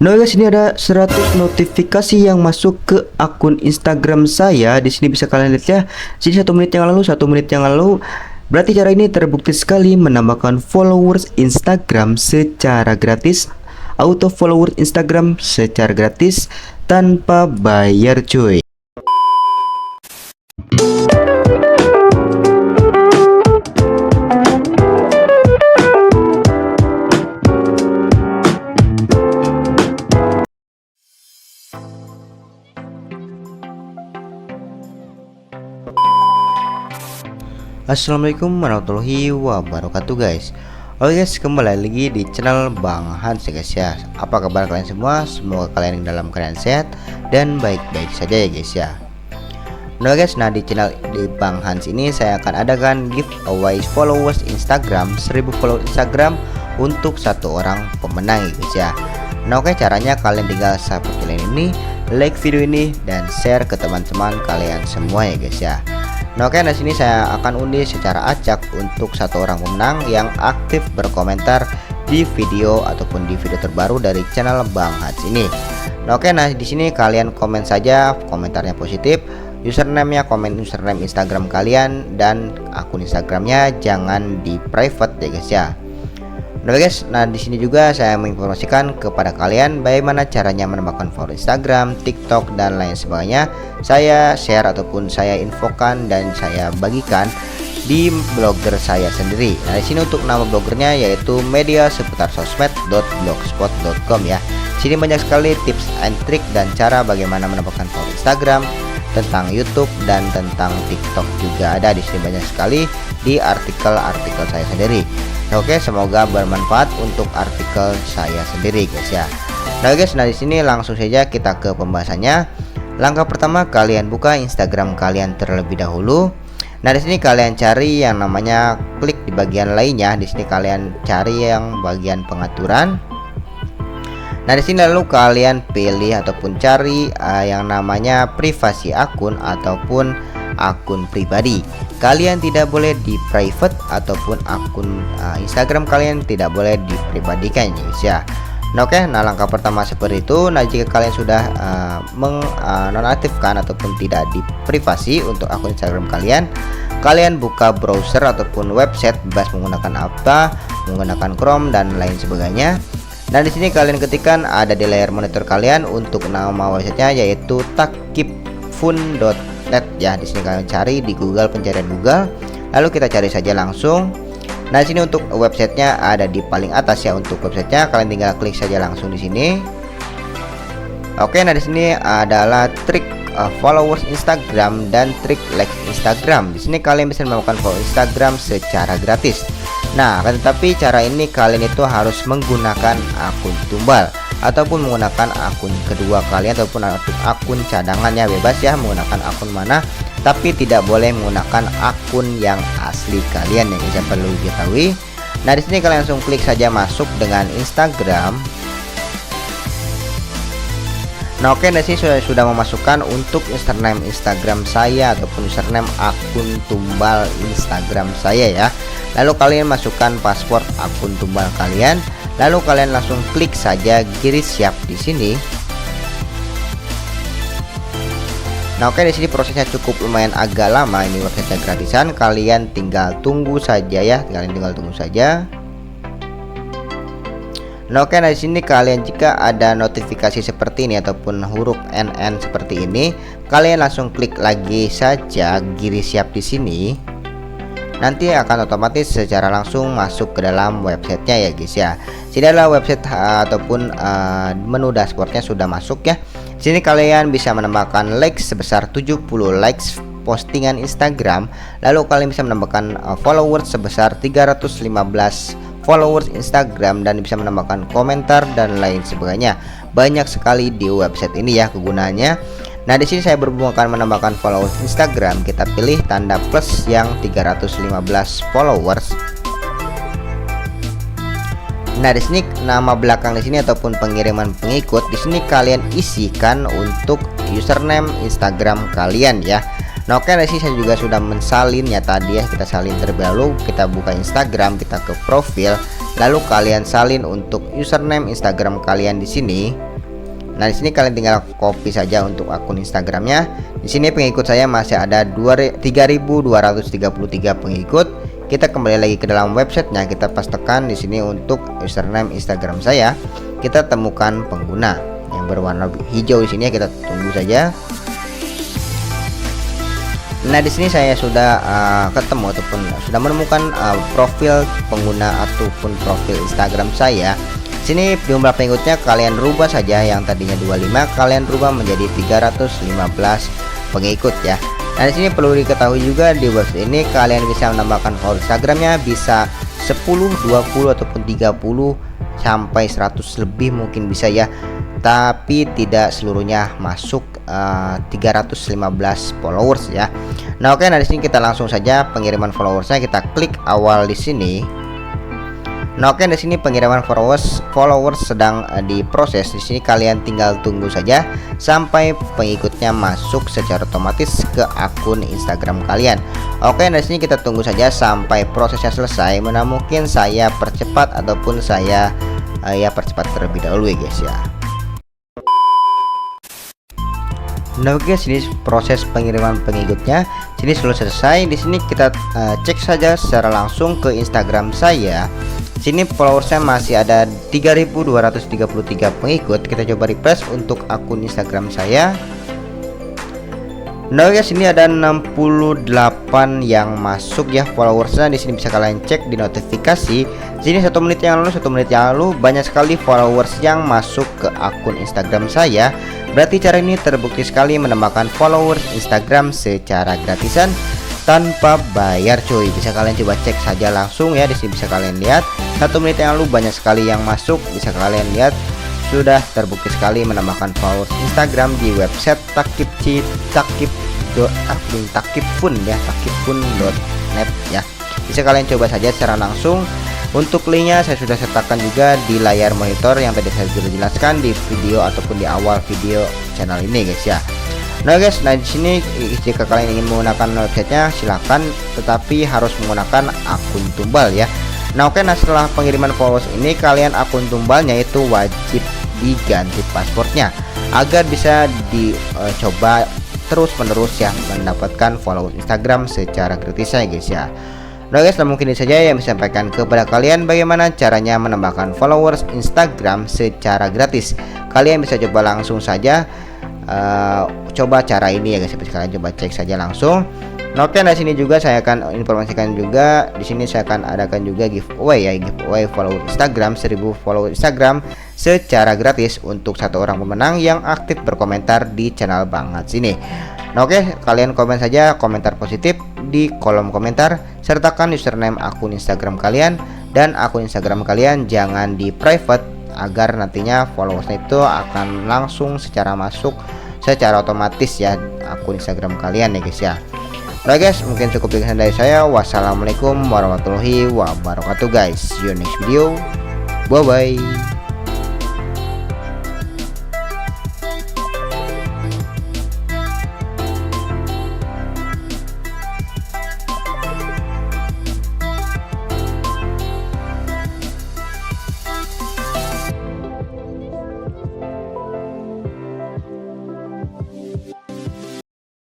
Nah guys, ini ada 100 notifikasi yang masuk ke akun Instagram saya. Di sini bisa kalian lihat ya. Jadi 1 menit yang lalu, 1 menit yang lalu. Berarti cara ini terbukti sekali menambahkan followers Instagram secara gratis. Auto followers Instagram secara gratis tanpa bayar cuy. Assalamualaikum warahmatullahi wabarakatuh guys. Oke guys, kembali lagi di channel Bang Hans ya guys ya. Apa kabar kalian semua? Semoga kalian dalam keadaan sehat dan baik-baik saja ya guys ya. Nah guys, di channel di Bang Hans ini saya akan adakan giveaway followers Instagram 1000 follower Instagram untuk 1 orang pemenang ya guys ya. Nah oke, caranya kalian tinggal subscribe channel ini, like video ini, dan share ke teman-teman kalian semua ya guys ya. Nah oke, di sini saya akan undi secara acak untuk 1 orang pemenang yang aktif berkomentar di video ataupun di video terbaru dari channel Bang Hans ini. Nah oke, di sini kalian komen saja komentarnya positif, username-nya komen username Instagram kalian, dan akun Instagramnya jangan di private ya guys ya. Nah guys, di sini juga saya menginformasikan kepada kalian bagaimana caranya menambahkan follow Instagram, TikTok, dan lain sebagainya. Saya share ataupun saya infokan dan saya bagikan di blogger saya sendiri. Nah di sini untuk nama blogernya yaitu media seputar sosmed.blogspot.com ya. Sini banyak sekali tips and trick dan cara bagaimana menambahkan follow Instagram, tentang YouTube, dan tentang TikTok juga ada di sini banyak sekali di artikel-artikel saya sendiri. Oke, semoga bermanfaat untuk artikel saya sendiri guys ya. Nah guys, di sini langsung saja kita ke pembahasannya. Langkah pertama, kalian buka Instagram kalian terlebih dahulu. Nah di sini kalian cari yang namanya klik di bagian lainnya. Di sini kalian cari yang bagian pengaturan. Nah di sini lalu kalian pilih ataupun cari yang namanya privasi akun ataupun akun pribadi. Kalian tidak boleh di private ataupun akun Instagram kalian tidak boleh dipribadikan guys ya. Nah oke, langkah pertama seperti itu. Nah jika kalian sudah menonaktifkan ataupun tidak di privasi untuk akun Instagram kalian, kalian buka browser ataupun website bebas menggunakan apa, menggunakan Chrome dan lain sebagainya. Nah di sini kalian ketikkan ada di layar monitor kalian untuk nama websitenya yaitu takipfun.net ya. Di sini kalian cari di Google, pencarian Google, lalu kita cari saja langsung. Nah di sini untuk websitenya ada di paling atas ya. Untuk websitenya kalian tinggal klik saja langsung di sini. Oke, di sini adalah trik followers Instagram dan trik like Instagram. Di sini kalian bisa melakukan follow Instagram secara gratis. Nah, tetapi cara ini kalian itu harus menggunakan akun tumbal ataupun menggunakan akun kedua kalian ataupun akun cadangannya, bebas ya menggunakan akun mana, tapi tidak boleh menggunakan akun yang asli kalian yang bisa perlu diketahui. Nah, di sini kalian langsung klik saja masuk dengan Instagram. Nah oke, di sini sudah memasukkan untuk username Instagram saya ataupun username akun tumbal Instagram saya ya. Lalu kalian masukkan password akun tumbal kalian. Lalu kalian langsung klik saja garis siap di sini. Nah oke, di sini prosesnya cukup lumayan agak lama. Ini website gratisan. Kalian tinggal tunggu saja ya. Kalian tinggal tunggu saja. Nah oke, di sini kalian jika ada notifikasi seperti ini ataupun huruf NN seperti ini, kalian langsung klik lagi saja garis siap di sini. Nanti akan otomatis secara langsung masuk ke dalam websitenya ya guys ya. Sini adalah website ataupun menu dashboardnya sudah masuk ya. Sini kalian bisa menambahkan likes sebesar 70 likes postingan Instagram. Lalu kalian bisa menambahkan followers sebesar 315 followers Instagram dan bisa menambahkan komentar dan lain sebagainya. Banyak sekali di website ini ya kegunaannya. Nah di sini saya berhubung akan menambahkan followers Instagram. Kita pilih tanda plus yang 315 followers. Nah di sini nama belakang di sini ataupun pengiriman pengikut di sini kalian isikan untuk username Instagram kalian ya. Nah oke, di sini saya juga sudah mensalinnya tadi ya. Kita salin terlebih dahulu. Kita buka Instagram, kita ke profil, lalu kalian salin untuk username Instagram kalian di sini. Nah, di sini kalian tinggal copy saja untuk akun Instagramnya. Di sini pengikut saya masih ada 3.233 pengikut. Kita kembali lagi ke dalam websitenya, kita pastekan di sini untuk username Instagram saya. Kita temukan pengguna yang berwarna hijau di sini, kita tunggu saja. Nah, di sini saya sudah ketemu ataupun sudah menemukan profil pengguna ataupun profil Instagram saya. Sini jumlah pengikutnya kalian rubah saja, yang tadinya 25 kalian rubah menjadi 315 pengikut ya. Nah, di sini perlu diketahui juga di website ini kalian bisa menambahkan follower Instagramnya bisa 10, 20 ataupun 30 sampai 100 lebih mungkin bisa ya. Tapi tidak seluruhnya masuk 315 followers ya. Nah, oke, nah di sini kita langsung saja pengiriman followersnya, kita klik awal di sini. Nah, oke, di sini pengiriman followers sedang diproses. Di sini kalian tinggal tunggu saja sampai pengikutnya masuk secara otomatis ke akun Instagram kalian. Oke, di sini kita tunggu saja sampai prosesnya selesai. Mana mungkin saya percepat ataupun saya percepat terlebih dahulu ya guys ya. Nah, oke, sini proses pengiriman pengikutnya sini sudah selesai. Di sini kita cek saja secara langsung ke Instagram saya. Sini followersnya masih ada 3.233 pengikut. Kita coba refresh untuk akun Instagram saya. Nah, guys, sini ada 68 yang masuk ya followersnya. Di sini bisa kalian cek di notifikasi. Sini 1 menit yang lalu banyak sekali followers yang masuk ke akun Instagram saya. Berarti cara ini terbukti sekali menambahkan followers Instagram secara gratisan tanpa bayar cuy. Bisa kalian coba cek saja langsung ya. Di sini bisa kalian lihat 1 menit yang lalu banyak sekali yang masuk. Bisa kalian lihat sudah terbukti sekali menambahkan followers Instagram di website takipfun.net ya. Bisa kalian coba saja secara langsung. Untuk linknya saya sudah sertakan juga di layar monitor yang tadi saya sudah jelaskan di video ataupun di awal video channel ini guys ya. Nah guys, nah di sini jika kalian ingin menggunakan websitenya silakan, tetapi harus menggunakan akun tumbal ya. Nah, oke, nah setelah pengiriman followers ini kalian akun tumbalnya itu wajib diganti passwordnya agar bisa dicoba terus menerus ya mendapatkan followers Instagram secara gratis ya guys ya. Nah guys, nah mungkin ini saja yang bisa sampaikan kepada kalian bagaimana caranya menambahkan followers Instagram secara gratis. Kalian bisa coba langsung saja coba cara ini ya guys. Bisa kalian coba cek saja langsung. Nah, oke, nah sini juga saya akan informasikan juga, di sini saya akan adakan juga giveaway ya, giveaway follow Instagram 1000 follow Instagram secara gratis untuk 1 orang pemenang yang aktif berkomentar di channel Bang Hans ini. Nah, oke, kalian komen saja komentar positif di kolom komentar, sertakan username akun Instagram kalian dan akun Instagram kalian jangan di private agar nantinya followersnya itu akan langsung secara masuk secara otomatis ya akun Instagram kalian ya guys ya. Nah guys, mungkin cukup dari saya. Wassalamualaikum warahmatullahi wabarakatuh guys. See you next video. Bye bye.